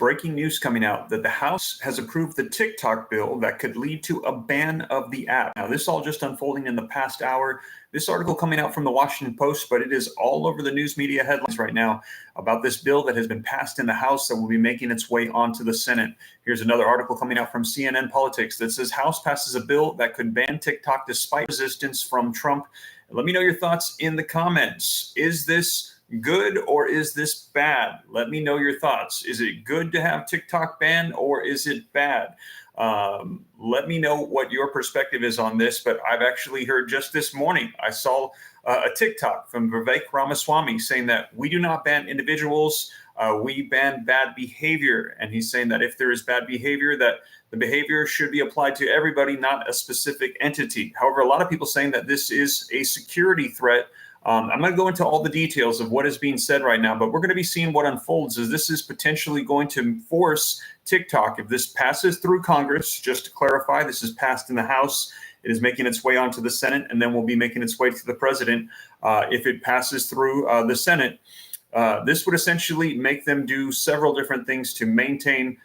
breaking news coming out that the House has approved the TikTok bill that could lead to a ban of the app. Now, this all just unfolding in the past hour. This article coming out from the Washington Post, but it is all over the news media headlines right now about this bill that has been passed in the House that will be making its way onto the Senate. Here's another article coming out from CNN Politics that says House passes a bill that could ban TikTok despite resistance from Trump. Let me know your thoughts in the comments. Is this good or is this bad? Let me know your thoughts. Is it good to have TikTok banned or is it bad? Let me know what your perspective is on this. But I've actually heard just this morning, I saw a TikTok from Vivek Ramaswamy saying that we do not ban individuals, we ban bad behavior. And he's saying that if there is bad behavior, that the behavior should be applied to everybody, not a specific entity. However, a lot of people saying that this is a security threat. I'm going to go into all the details of what is being said right now, but we're going to be seeing what unfolds as this is potentially going to force TikTok. If this passes through Congress, just to clarify, this is passed in the House. It is making its way onto the Senate, and then will be making its way to the president. If it passes through the Senate, this would essentially make them do several different things to maintain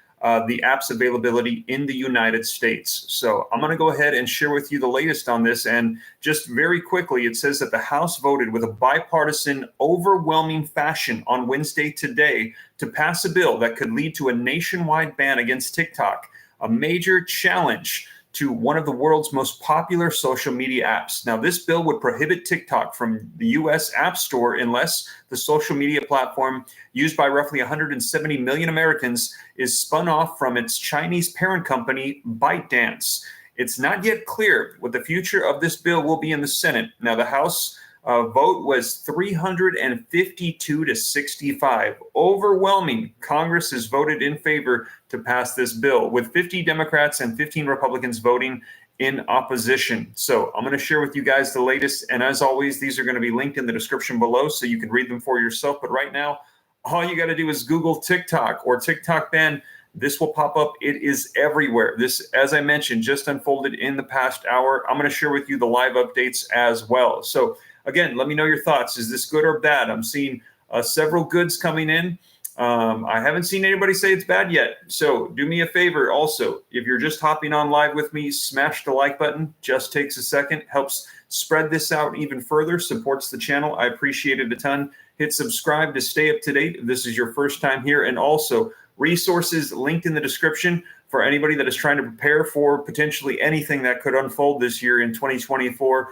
the app's availability in the United States. So I'm going to go ahead and share with you the latest on this. And just very quickly, it says that the House voted with a bipartisan, overwhelming fashion on Wednesday today to pass a bill that could lead to a nationwide ban against TikTok, a major challenge to one of the world's most popular social media apps. Now, this bill would prohibit TikTok from the U.S. App Store unless the social media platform used by roughly 170 million Americans is spun off from its Chinese parent company, ByteDance. It's not yet clear what the future of this bill will be in the Senate. Now, the House vote was 352 to 65. Overwhelming. Congress has voted in favor to pass this bill, with 50 Democrats and 15 Republicans voting in opposition. So I'm going to share with you guys the latest. And as always, these are going to be linked in the description below so you can read them for yourself. But right now, all you got to do is Google TikTok or TikTok ban. This will pop up. It is everywhere. This, as I mentioned, just unfolded in the past hour. I'm going to share with you the live updates as well. So again, let me know your thoughts. Is this good or bad? I'm seeing several goods coming in. I haven't seen anybody say it's bad yet. So do me a favor also. If you're just hopping on live with me, smash the like button. Just takes a second. Helps spread this out even further. Supports the channel. I appreciate it a ton. Hit subscribe to stay up to date if this is your first time here. And also resources linked in the description for anybody that is trying to prepare for potentially anything that could unfold this year in 2024.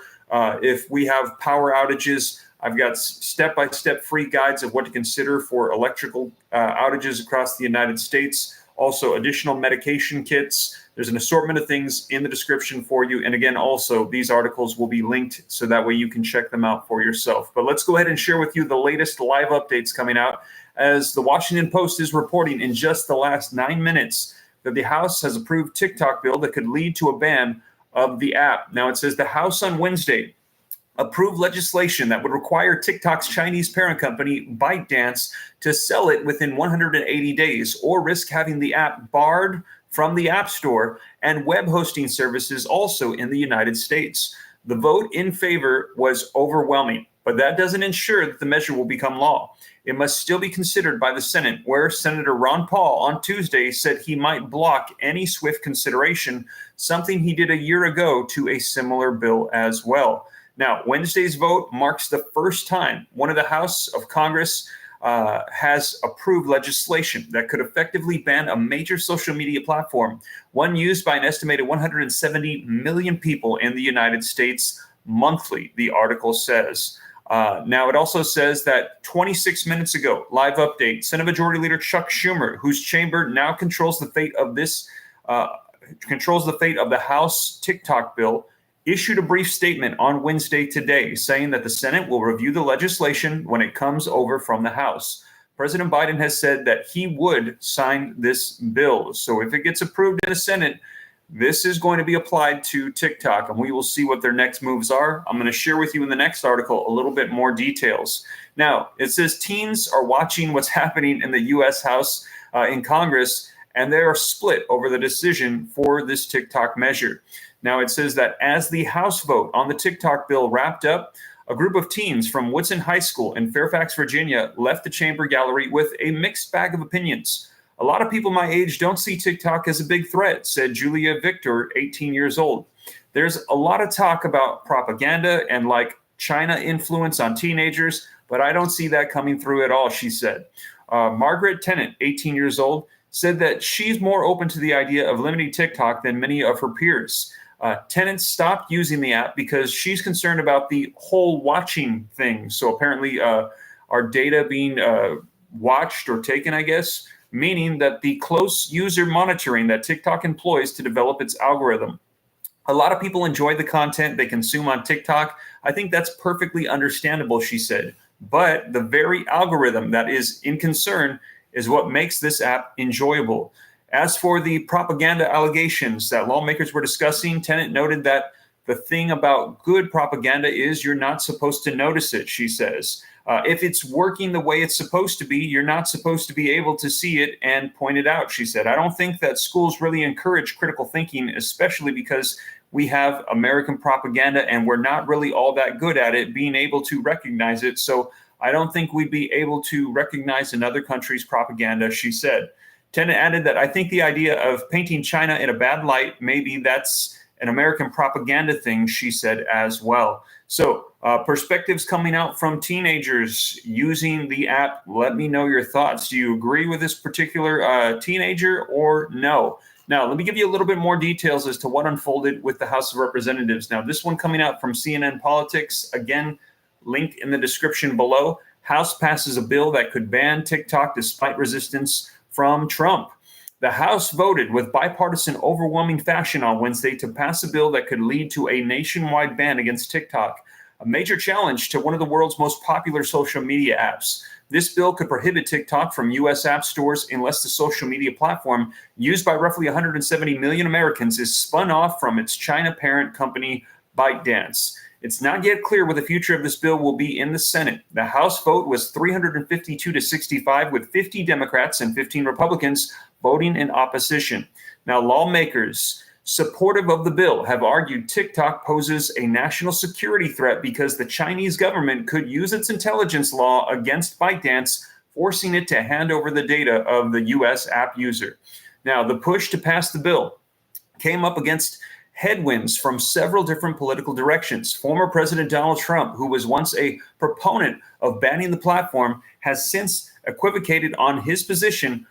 If we have power outages, I've got step-by-step free guides of what to consider for electrical outages across the United States. Also, additional medication kits. There's an assortment of things in the description for you. And again, also, these articles will be linked so that way you can check them out for yourself. But let's go ahead and share with you the latest live updates coming out, as the Washington Post is reporting in just the last 9 minutes that the House has approved TikTok bill that could lead to a ban of the app. Now, it says the House on Wednesday approved legislation that would require TikTok's Chinese parent company, ByteDance, to sell it within 180 days or risk having the app barred from the App Store and web hosting services also in the United States. The vote in favor was overwhelming, but that doesn't ensure that the measure will become law. It must still be considered by the Senate, where Senator Ron Paul on Tuesday said he might block any swift consideration, something he did a year ago to a similar bill as well. Now, Wednesday's vote marks the first time one of the House of Congress has approved legislation that could effectively ban a major social media platform, one used by an estimated 170 million people in the United States monthly, the article says. Now, it also says that 26 minutes ago, live update, Senate Majority Leader Chuck Schumer, whose chamber now controls the fate of the House TikTok bill, issued a brief statement on Wednesday today saying that the Senate will review the legislation when it comes over from the House. President Biden has said that he would sign this bill. So if it gets approved in the Senate, this is going to be applied to TikTok, and we will see what their next moves are. I'm going to share with you in the next article a little bit more details. Now, it says teens are watching what's happening in the U.S. House in Congress, and they are split over the decision for this TikTok measure. Now, it says that as the House vote on the TikTok bill wrapped up, a group of teens from Woodson High School in Fairfax, Virginia, left the chamber gallery with a mixed bag of opinions. A lot of people my age don't see TikTok as a big threat, said Julia Victor, 18 years old. There's a lot of talk about propaganda and like China influence on teenagers, but I don't see that coming through at all, she said. Margaret Tennant, 18 years old, said that she's more open to the idea of limiting TikTok than many of her peers. Tennant stopped using the app because she's concerned about the whole watching thing. So apparently our data being watched or taken, I guess, meaning that the close user monitoring that TikTok employs to develop its algorithm. A lot of people enjoy the content they consume on TikTok. I think that's perfectly understandable, she said. But the very algorithm that is in concern is what makes this app enjoyable. As for the propaganda allegations that lawmakers were discussing, Tennant noted that the thing about good propaganda is you're not supposed to notice it, she says. If it's working the way it's supposed to be, you're not supposed to be able to see it and point it out, she said. I don't think that schools really encourage critical thinking, especially because we have American propaganda and we're not really all that good at it, being able to recognize it. So I don't think we'd be able to recognize another country's propaganda, she said. Tennant added that I think the idea of painting China in a bad light, maybe that's an American propaganda thing, she said as well. So perspectives coming out from teenagers using the app. Let me know your thoughts. Do you agree with this particular teenager or no? Now, let me give you a little bit more details as to what unfolded with the House of Representatives. Now, this one coming out from CNN Politics, again, link in the description below. House passes a bill that could ban TikTok despite resistance from Trump. The House voted with bipartisan overwhelming fashion on Wednesday to pass a bill that could lead to a nationwide ban against TikTok, a major challenge to one of the world's most popular social media apps. This bill could prohibit TikTok from U.S. app stores unless the social media platform, used by roughly 170 million Americans, is spun off from its China parent company, ByteDance. It's not yet clear what the future of this bill will be in the Senate. The House vote was 352 to 65, with 50 Democrats and 15 Republicans voting in opposition. Now, lawmakers supportive of the bill have argued TikTok poses a national security threat because the Chinese government could use its intelligence law against ByteDance, forcing it to hand over the data of the U.S. app user. Now, the push to pass the bill came up against headwinds from several different political directions. Former President Donald Trump, who was once a proponent of banning the platform, has since equivocated on his position,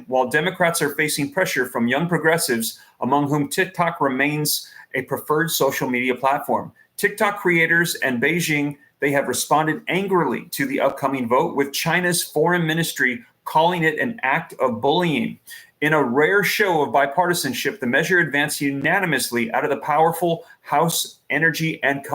while Democrats are facing pressure from young progressives, among whom TikTok remains a preferred social media platform. TikTok creators and Beijing, they have responded angrily to the upcoming vote, with China's foreign ministry calling it an act of bullying. In a rare show of bipartisanship, the measure advanced unanimously out of the powerful House Energy and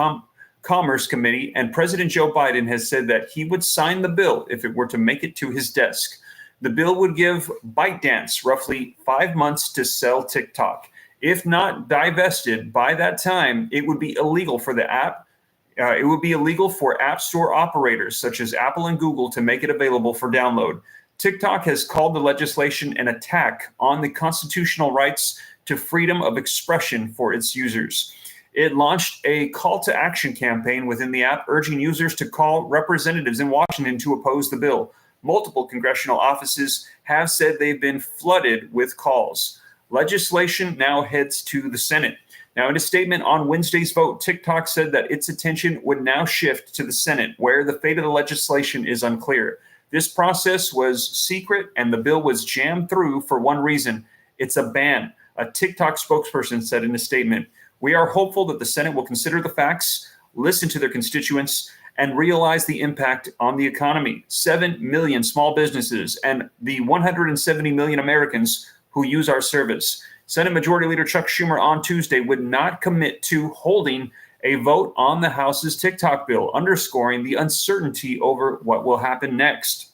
Commerce Committee, and President Joe Biden has said that he would sign the bill if it were to make it to his desk. The bill would give ByteDance roughly 5 months to sell TikTok. If not divested by that time, it would be illegal for the app. It would be illegal for app store operators such as Apple and Google to make it available for download. TikTok has called the legislation an attack on the constitutional rights to freedom of expression for its users. It launched a call to action campaign within the app, urging users to call representatives in Washington to oppose the bill. Multiple congressional offices have said they've been flooded with calls. Legislation now heads to the Senate. Now, in a statement on Wednesday's vote, TikTok said that its attention would now shift to the Senate, where the fate of the legislation is unclear. This process was secret, and the bill was jammed through for one reason. It's a ban, a TikTok spokesperson said in a statement. We are hopeful that the Senate will consider the facts, listen to their constituents, and realize the impact on the economy. 7 million small businesses and the 170 million Americans who use our service. Senate Majority Leader Chuck Schumer on Tuesday would not commit to holding a vote on the House's TikTok bill, underscoring the uncertainty over what will happen next.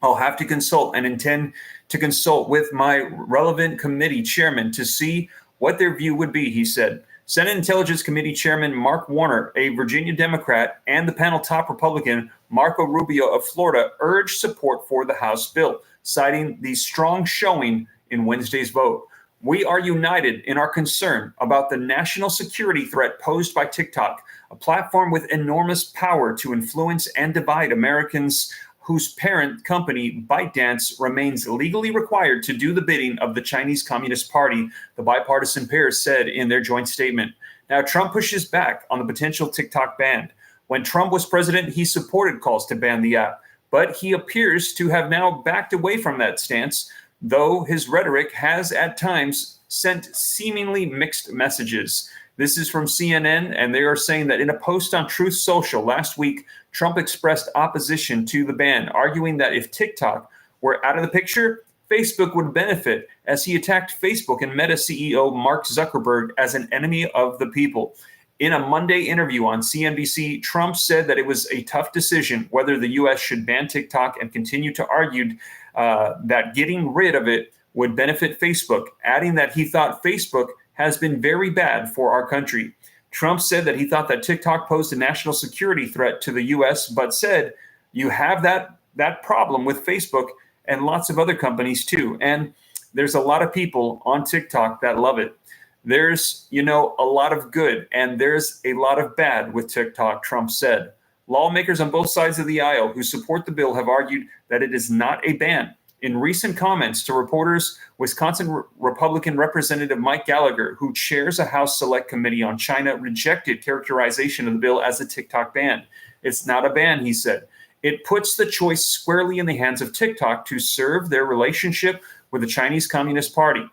I'll have to consult and intend to consult with my relevant committee chairman to see what their view would be, he said. Senate Intelligence Committee Chairman Mark Warner, a Virginia Democrat, and the panel top Republican Marco Rubio of Florida urged support for the House bill, citing the strong showing in Wednesday's vote. We are united in our concern about the national security threat posed by TikTok, a platform with enormous power to influence and divide Americans whose parent company, ByteDance, remains legally required to do the bidding of the Chinese Communist Party, the bipartisan pair said in their joint statement. Now, Trump pushes back on the potential TikTok ban. When Trump was president, he supported calls to ban the app, but he appears to have now backed away from that stance, though his rhetoric has at times sent seemingly mixed messages. This is from CNN, and they are saying that in a post on Truth Social last week, Trump expressed opposition to the ban, arguing that if TikTok were out of the picture, Facebook would benefit, as he attacked Facebook and Meta CEO Mark Zuckerberg as an enemy of the people. In a Monday interview on CNBC, Trump said that it was a tough decision whether the U.S. should ban TikTok, and continued to argue that getting rid of it would benefit Facebook, adding that he thought Facebook has been very bad for our country. Trump said that he thought that TikTok posed a national security threat to the U.S., but said you have that problem with Facebook and lots of other companies too. And there's a lot of people on TikTok that love it. There's, a lot of good and there's a lot of bad with TikTok, Trump said. Lawmakers on both sides of the aisle who support the bill have argued that it is not a ban. In recent comments to reporters, Wisconsin Republican Representative Mike Gallagher, who chairs a House Select Committee on China, rejected characterization of the bill as a TikTok ban. It's not a ban, he said. It puts the choice squarely in the hands of TikTok to serve their relationship with the Chinese Communist Party,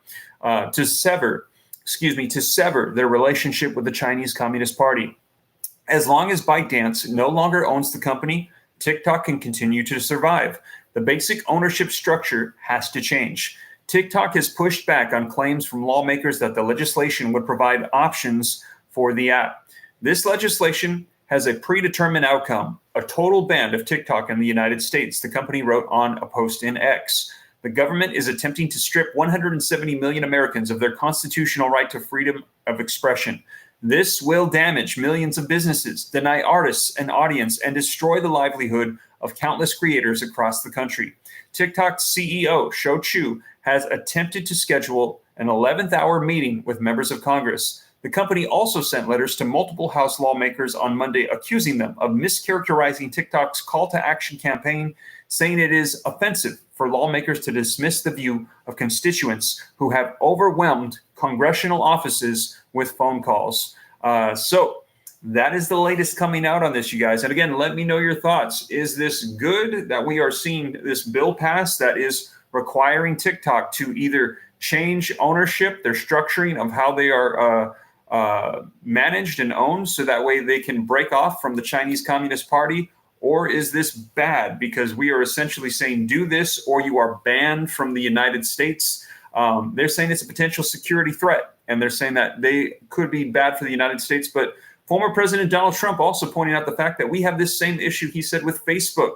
to sever their relationship with the Chinese Communist Party. As long as ByteDance no longer owns the company, TikTok can continue to survive. The basic ownership structure has to change. TikTok has pushed back on claims from lawmakers that the legislation would provide options for the app. This legislation has a predetermined outcome, a total ban of TikTok in the United States, the company wrote on a post in X. The government is attempting to strip 170 million Americans of their constitutional right to freedom of expression. This will damage millions of businesses, deny artists an audience, and destroy the livelihood of countless creators across the country. TikTok's CEO, Shou Chew, has attempted to schedule an 11th hour meeting with members of Congress. The company also sent letters to multiple House lawmakers on Monday accusing them of mischaracterizing TikTok's call to action campaign, saying it is offensive for lawmakers to dismiss the view of constituents who have overwhelmed congressional offices with phone calls. So that is the latest coming out on this, you guys. And again, let me know your thoughts. Is this good that we are seeing this bill pass that is requiring TikTok to either change ownership, their structuring of how they are managed and owned, so that way they can break off from the Chinese Communist Party? Or is this bad because we are essentially saying do this or you are banned from the United States? They're saying it's a potential security threat, and they're saying that they could be bad for the United States. But former President Donald Trump also pointing out the fact that we have this same issue, he said, with Facebook.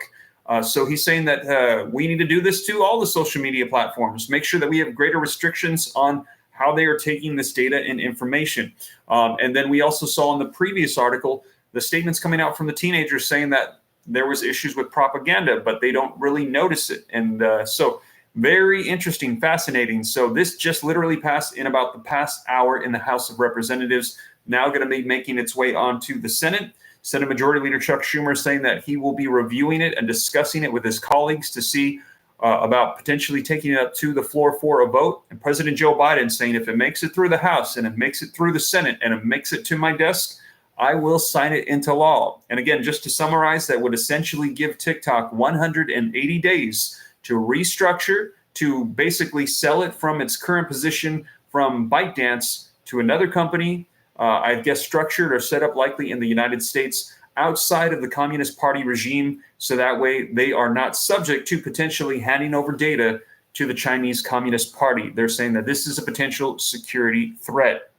So he's saying that we need to do this to all the social media platforms, make sure that we have greater restrictions on how they are taking this data and information. And then we also saw in the previous article, the statements coming out from the teenagers saying that there was issues with propaganda, but they don't really notice it. And so very interesting, fascinating. So this just literally passed in about the past hour in the House of Representatives, now going to be making its way onto the Senate. Senate Majority Leader Chuck Schumer saying that he will be reviewing it and discussing it with his colleagues to see about potentially taking it up to the floor for a vote. And President Joe Biden saying if it makes it through the House and it makes it through the Senate and it makes it to my desk, I will sign it into law. And again, just to summarize, that would essentially give TikTok 180 days to restructure, to basically sell it from its current position from ByteDance to another company, I guess structured or set up likely in the United States outside of the Communist Party regime, so that way they are not subject to potentially handing over data to the Chinese Communist Party. They're saying that this is a potential security threat.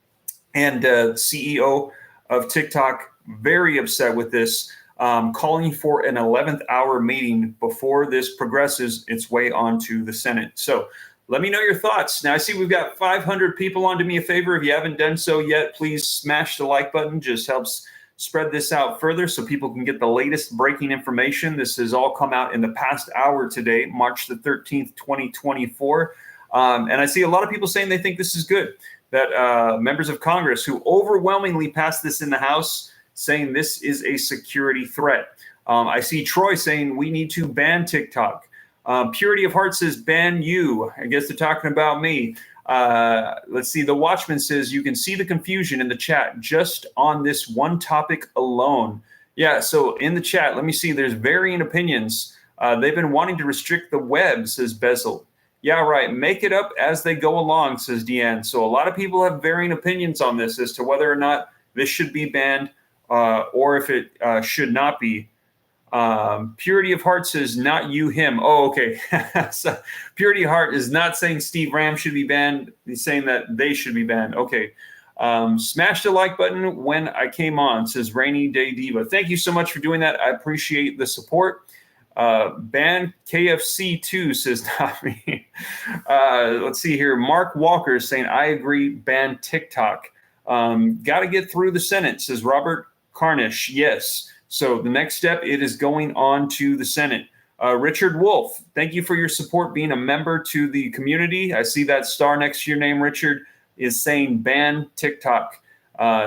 And CEO of TikTok, very upset with this, calling for an 11th hour meeting before this progresses its way onto the Senate. So let me know your thoughts. Now, I see we've got 500 people on. Do me a favor. If you haven't done so yet, please smash the like button. Just helps spread this out further so people can get the latest breaking information. This has all come out in the past hour today, March the 13th, 2024. And I see a lot of people saying they think this is good, that members of Congress who overwhelmingly passed this in the House saying this is a security threat. I see Troy saying we need to ban TikTok. Purity of Heart says ban you. I guess they're talking about me. Let's see. The Watchman says you can see the confusion in the chat just on this one topic alone. Yeah, so in the chat, let me see. There's varying opinions. They've been wanting to restrict the web, says Bezel. Yeah, right. Make it up as they go along, says Deanne. So a lot of people have varying opinions on this as to whether or not this should be banned or if it should not be. Purity of Heart says not you, him. Oh, okay. So Purity of Heart is not saying Steve Ram should be banned. He's saying that they should be banned. Okay. Smash the like button when I came on, says Rainy Day Diva. Thank you so much for doing that. I appreciate the support. Ban KFC 2 says not me. Let's see here. Mark Walker is saying, I agree, ban TikTok. Got to get through the Senate, says Robert Carnish. Yes. So the next step, it is going on to the Senate. Richard Wolf, thank you for your support being a member to the community. I see that star next to your name, Richard, is saying ban TikTok.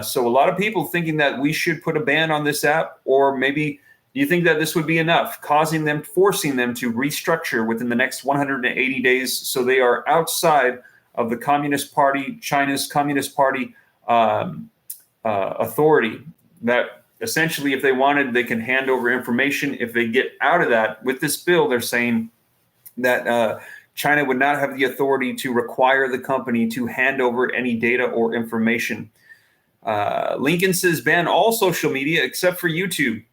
So a lot of people thinking that we should put a ban on this app, or maybe do you think that this would be enough, forcing them to restructure within the next 180 days so they are outside of the Communist Party, China's Communist Party authority? That essentially, if they wanted, they can hand over information. If they get out of that with this bill, they're saying that China would not have the authority to require the company to hand over any data or information. Lincoln says ban all social media except for YouTube.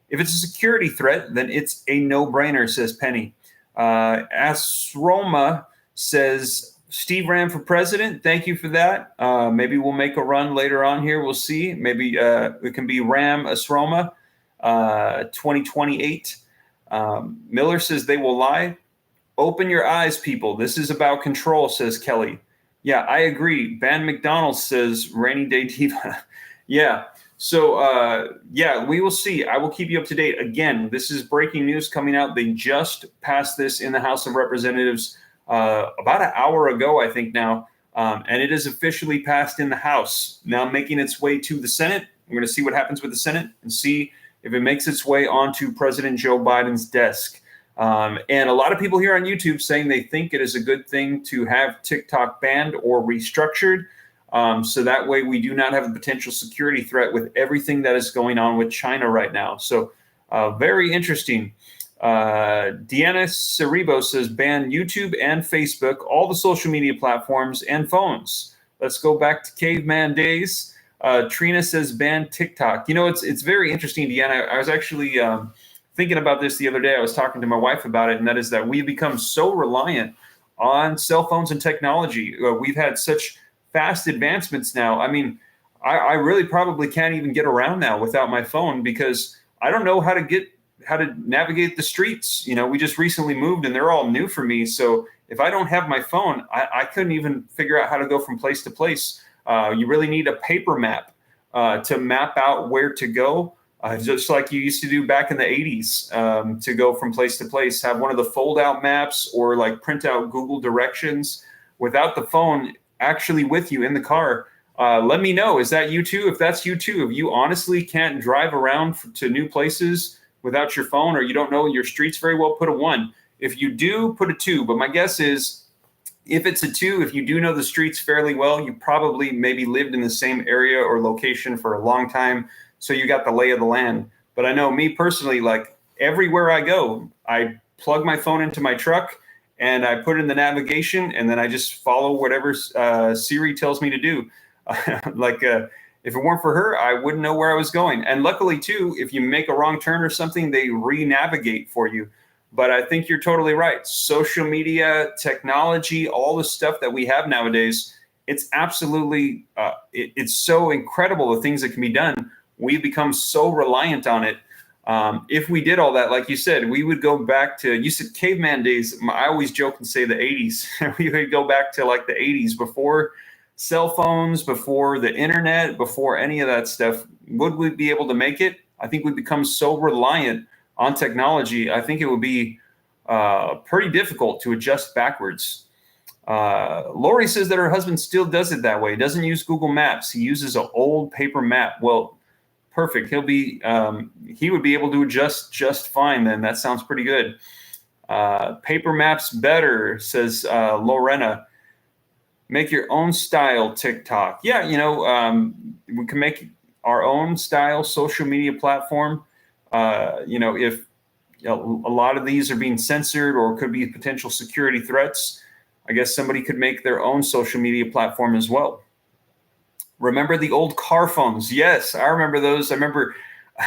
If it's a security threat, then it's a no-brainer, says Penny. Asroma says, Steve Ram for president. Thank you for that. Maybe we'll make a run later on here. We'll see. Maybe it can be Ram Asroma 2028. Miller says they will lie. Open your eyes, people. This is about control, says Kelly. Yeah, I agree. Ban McDonald's, says Rainy Day Diva. Yeah. So, yeah, we will see. I will keep you up to date. Again, this is breaking news coming out. They just passed this in the House of Representatives about an hour ago, I think now, and it is officially passed in the House. Now making its way to the Senate. We're going to see what happens with the Senate and see if it makes its way onto President Joe Biden's desk. And a lot of people here on YouTube saying they think it is a good thing to have TikTok banned or restructured. So that way we do not have a potential security threat with everything that is going on with China right now. So very interesting. Deanna Cerebo says ban YouTube and Facebook, all the social media platforms and phones. Let's go back to caveman days. Trina says ban TikTok. You know, it's very interesting, Deanna. I was actually thinking about this the other day. I was talking to my wife about it, and that is that we've become so reliant on cell phones and technology. We've had such fast advancements now. I mean, I really probably can't even get around now without my phone because I don't know how to navigate the streets. You know, we just recently moved and they're all new for me. So if I don't have my phone, I couldn't even figure out how to go from place to place. You really need a paper map to map out where to go, just like you used to do back in the 80s to go from place to place. Have one of the fold out maps or like print out Google directions without the phone actually with you in the car. Let me know. Is that you too? If that's you too, if you honestly can't drive around to new places without your phone, or you don't know your streets very well, put a 1. If you do, put a 2. But my guess is if it's a 2, if you do know the streets fairly well, you probably maybe lived in the same area or location for a long time. So you got the lay of the land. But I know me personally, like everywhere I go, I plug my phone into my truck and I put in the navigation, and then I just follow whatever Siri tells me to do. If it weren't for her, I wouldn't know where I was going. And luckily, too, if you make a wrong turn or something, they re-navigate for you. But I think you're totally right. Social media, technology, all the stuff that we have nowadays, it's absolutely, it's so incredible the things that can be done. We've become so reliant on it. If we did all that, like you said, we would go back to, you said caveman days. I always joke and say the 80s. We would go back to like the 80s before cell phones, before the internet, before any of that stuff. Would we be able to make it? I think we've become so reliant on technology. I think it would be pretty difficult to adjust backwards. Lori says that her husband still does it that way. He doesn't use Google Maps. He uses an old paper map. Well, Perfect. He would be able to adjust just fine then. That sounds pretty good. Paper maps better, says Lorena. Make your own style TikTok. Yeah, we can make our own style social media platform. If a lot of these are being censored or could be potential security threats, I guess somebody could make their own social media platform as well. Remember the old car phones? Yes, I remember those. I remember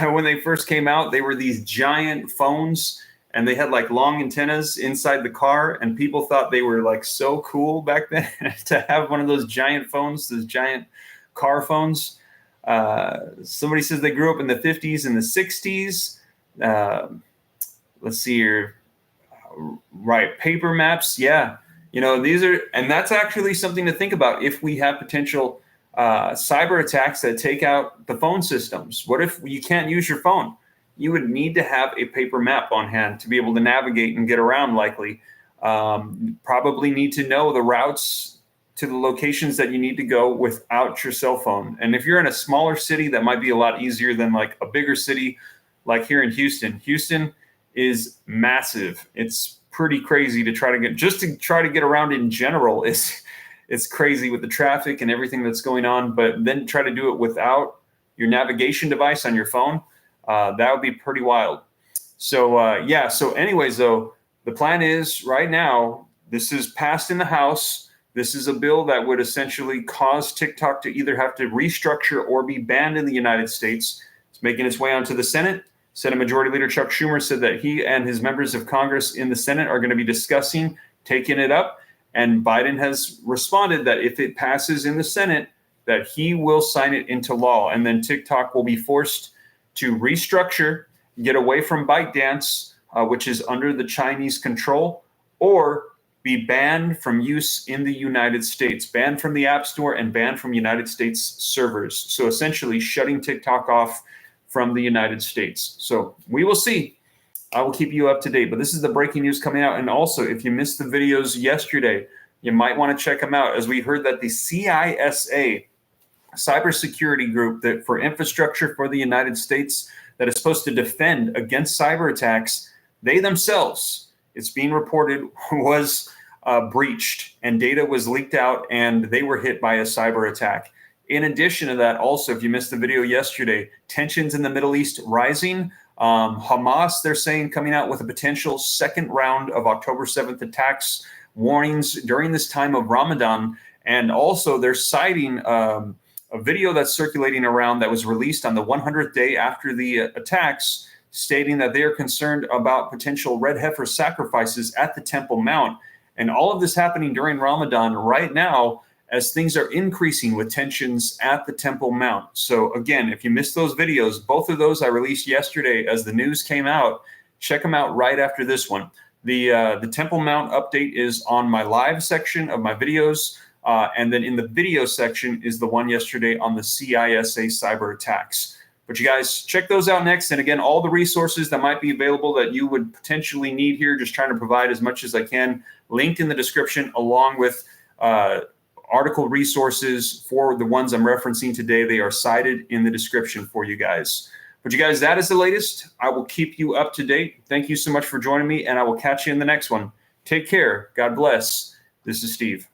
when they first came out, they were these giant phones and they had like long antennas inside the car, and people thought they were like so cool back then to have one of those giant phones, those giant car phones. Somebody says they grew up in the 50s and the 60s. Let's see here. Right, paper maps. Yeah, these are, and that's actually something to think about if we have potential cyber attacks that take out the phone systems. What if you can't use your phone? You would need to have a paper map on hand to be able to navigate and get around likely. Probably need to know the routes to the locations that you need to go without your cell phone. And if you're in a smaller city, that might be a lot easier than like a bigger city like here in Houston. Houston is massive. It's pretty crazy to try to get around in general. It's crazy with the traffic and everything that's going on, but then try to do it without your navigation device on your phone. That would be pretty wild. So anyways, though, the plan is right now, this is passed in the House. This is a bill that would essentially cause TikTok to either have to restructure or be banned in the United States. It's making its way onto the Senate. Senate Majority Leader Chuck Schumer said that he and his members of Congress in the Senate are going to be discussing taking it up. And Biden has responded that if it passes in the Senate, that he will sign it into law. And then TikTok will be forced to restructure, get away from ByteDance, which is under the Chinese control, or be banned from use in the United States, banned from the App Store and banned from United States servers. So essentially shutting TikTok off from the United States. So we will see. I will keep you up to date, but this is the breaking news coming out. And also, if you missed the videos yesterday, you might want to check them out, as we heard that the CISA, cybersecurity group that for infrastructure for the United States that is supposed to defend against cyber attacks, they themselves, it's being reported, was breached and data was leaked out and they were hit by a cyber attack. In addition to that, also, if you missed the video yesterday, tensions in the Middle East rising. Hamas, they're saying, coming out with a potential second round of October 7th attacks, warnings during this time of Ramadan. And also they're citing a video that's circulating around that was released on the 100th day after the attacks, stating that they are concerned about potential red heifer sacrifices at the Temple Mount. And all of this happening during Ramadan right now, as things are increasing with tensions at the Temple Mount. So again, if you missed those videos, both of those I released yesterday as the news came out. Check them out right after this one. The Temple Mount update is on my live section of my videos. And then in the video section is the one yesterday on the CISA cyber attacks. But you guys check those out next. And again, all the resources that might be available that you would potentially need here, just trying to provide as much as I can, linked in the description, along with article resources for the ones I'm referencing today. They are cited in the description for you guys. But you guys, that is the latest. I will keep you up to date. Thank you so much for joining me, and I will catch you in the next one. Take care. God bless. This is Steve.